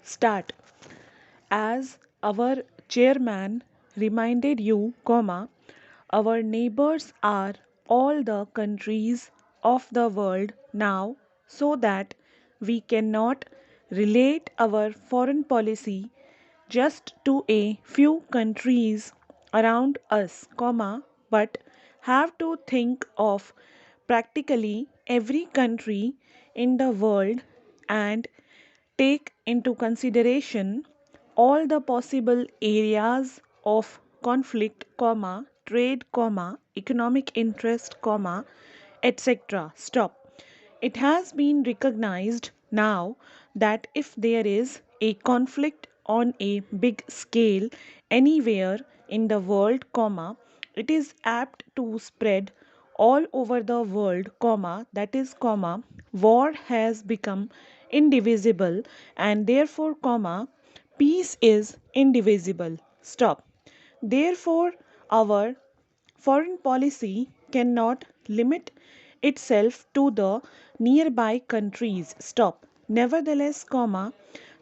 start. As our chairman reminded you, our neighbors are all the countries of the world now, so that we cannot relate our foreign policy just to a few countries around us, but have to think of practically every country in the world and take into consideration all the possible areas of conflict, trade, economic interest, etc. Stop. It has been recognized now that if there is a conflict on a big scale anywhere in the world, it is apt to spread all over the world, war has become indivisible, and therefore, peace is indivisible. Stop. Therefore, our foreign policy cannot limit itself to the nearby countries. Stop. Nevertheless,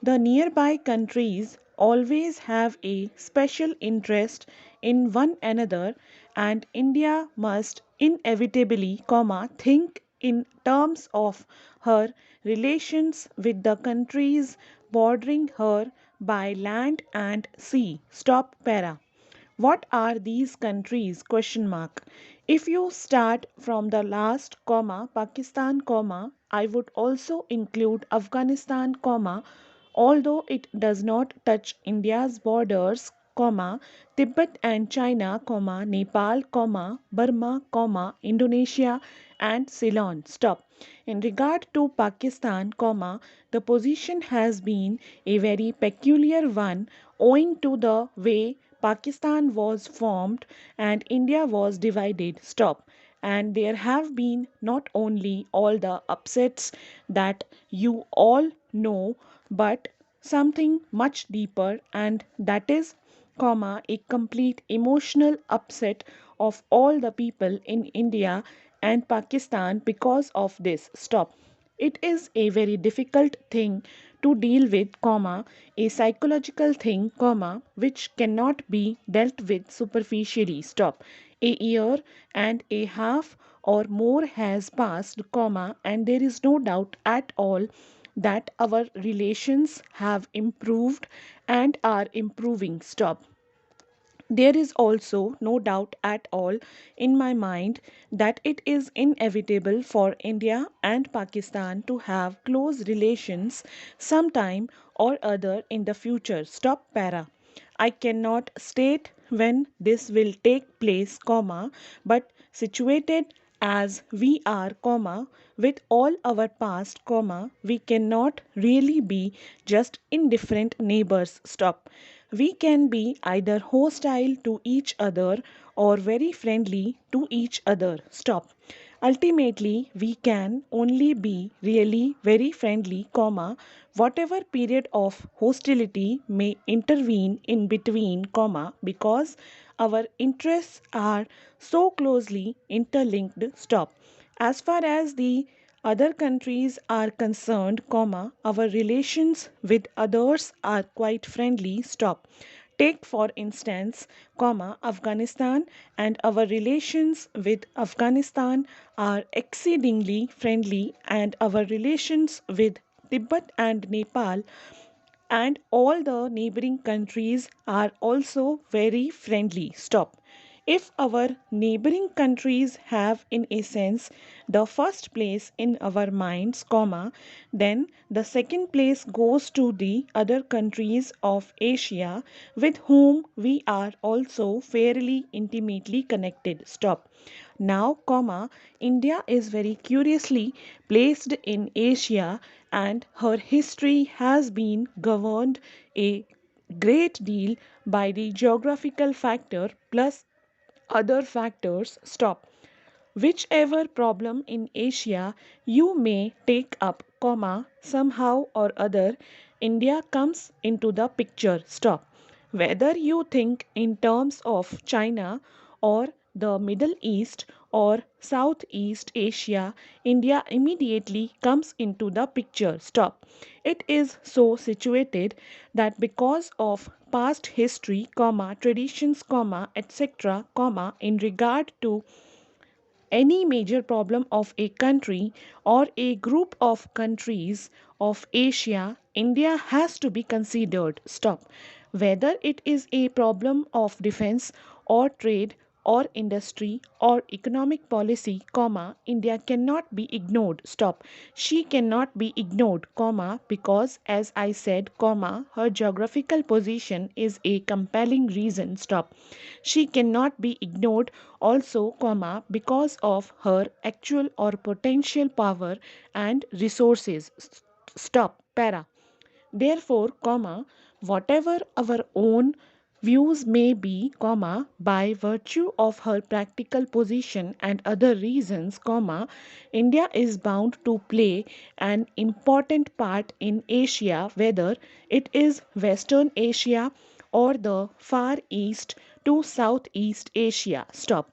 the nearby countries always have a special interest in one another, and India must inevitably, think in terms of her relations with the countries bordering her by land and sea. Stop para. What are these countries? Question mark. If you start from the last, Pakistan, I would also include Afghanistan, although it does not touch India's borders, Tibet and China, Nepal, Burma, Indonesia and Ceylon. Stop. In regard to Pakistan, the position has been a very peculiar one owing to the way Pakistan was formed and India was divided. Stop. And there have been not only all the upsets that you all know, but something much deeper, and that is, a complete emotional upset of all the people in India and Pakistan because of this. Stop. It is a very difficult thing to deal with, a psychological thing, which cannot be dealt with superficially. Stop. A year and a half or more has passed, and there is no doubt at all that our relations have improved and are improving. Stop. There is also no doubt at all in my mind that it is inevitable for India and Pakistan to have close relations sometime or other in the future. Stop para. I cannot state when this will take place, but situated as we are, with all our past, we cannot really be just indifferent neighbors. Stop. We can be either hostile to each other or very friendly to each other. Stop. Ultimately, we can only be really very friendly, whatever period of hostility may intervene in between, because our interests are so closely interlinked. Stop. As far as the other countries are concerned, our relations with others are quite friendly. Stop. Take for instance, Afghanistan, and our relations with Afghanistan are exceedingly friendly, and our relations with Tibet and Nepal and all the neighboring countries are also very friendly. Stop. If our neighboring countries have, in a sense, the first place in our minds, then the second place goes to the other countries of Asia with whom we are also fairly intimately connected. Stop. Now, India is very curiously placed in Asia, and her history has been governed a great deal by the geographical factor plus other factors. Stop. Whichever problem in Asia you may take up, somehow or other, India comes into the picture. Stop. Whether you think in terms of China or the Middle East or Southeast Asia, India immediately comes into the picture. Stop. It is so situated that because of past history, comma, traditions, comma, etc., comma, in regard to any major problem of a country or a group of countries of Asia, India has to be considered. Stop. Whether it is a problem of defense or trade or industry or economic policy, comma, India cannot be ignored. Stop. She cannot be ignored, comma, because as I said, comma, her geographical position is a compelling reason. Stop. She cannot be ignored also, comma, because of her actual or potential power and resources. Stop. Para. Therefore, comma, whatever our own views may be, comma, by virtue of her practical position and other reasons, comma, India is bound to play an important part in Asia, whether it is Western Asia or the Far East to Southeast Asia. Stop.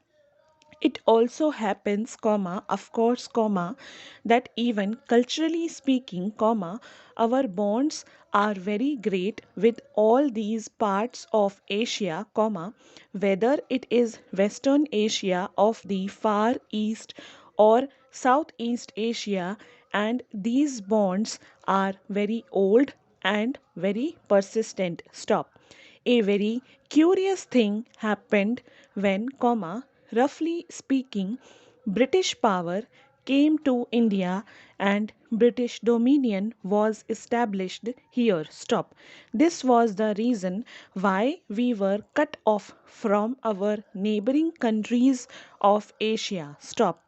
It also happens, comma, of course, comma, that even culturally speaking, comma, our bonds are very great with all these parts of Asia, comma, whether it is Western Asia of the Far East or Southeast Asia, and these bonds are very old and very persistent. Stop. A very curious thing happened when, comma, roughly speaking, British power came to India and British dominion was established here. Stop. This was the reason why we were cut off from our neighboring countries of Asia. Stop.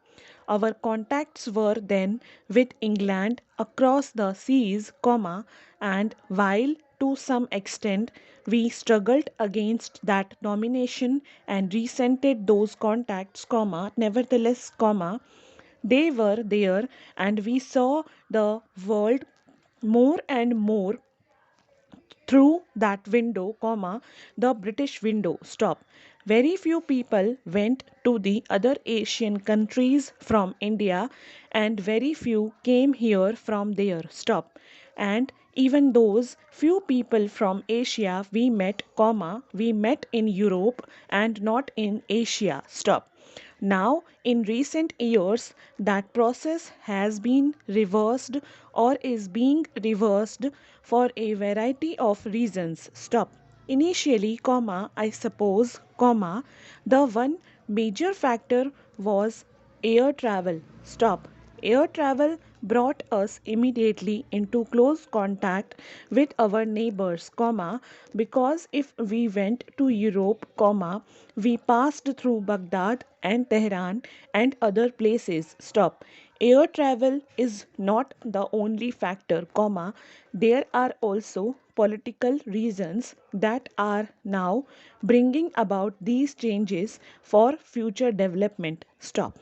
Our contacts were then with England across the seas, comma, and while to some extent we struggled against that domination and resented those contacts, comma, nevertheless, comma, they were there and we saw the world more and more through that window, comma, the British window. Stop. Very few people went to the other Asian countries from India, and very few came here from there. Stop. And even those few people from Asia we met, comma, we met in Europe and not in Asia. Stop. Now, in recent years, that process has been reversed or is being reversed for a variety of reasons. Stop. Initially, comma, I suppose, comma, the one major factor was air travel. Stop. Air travel brought us immediately into close contact with our neighbors, comma, because if we went to Europe, comma, we passed through Baghdad and Tehran and other places. Stop. Air travel is not the only factor, comma, there are also political reasons that are now bringing about these changes for future development. Stop.